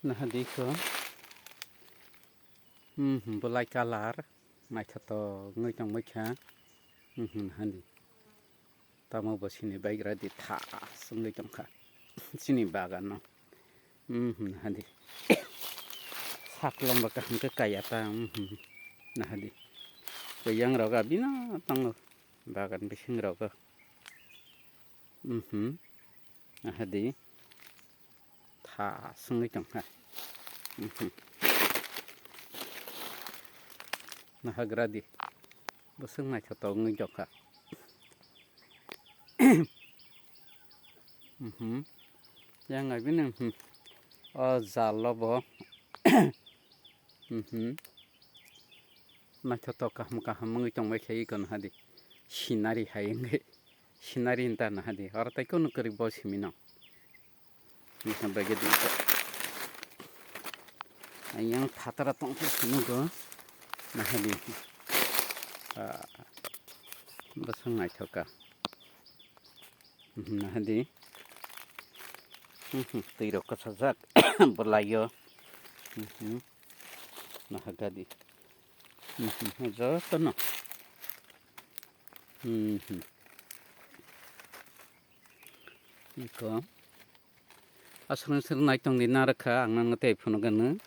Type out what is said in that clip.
Nah di ko belai kalar mai to ngai tong mai kha hani tamo bo sini baigra di tha sungai tong kha sini bagan no hani saklong ba kam ke kaya ta nah di yang roga bina tang bagan bising roga nah di tha sungai tong kha nah gradi busung mai to ngai jok kha yang ngai bin jalo bo mai to kaham ngai tong mai khai kon hadi sinari hai ngai sinari inta nah hadi or tai kon kari bo simino ni sampai gitu yang tatara tong sunu go nah hadi busung mai to ka nah hadi tiro ka sajak belayo nah gadi jo to no iko asrang sir nai tong di narakha ang nang te phunu gan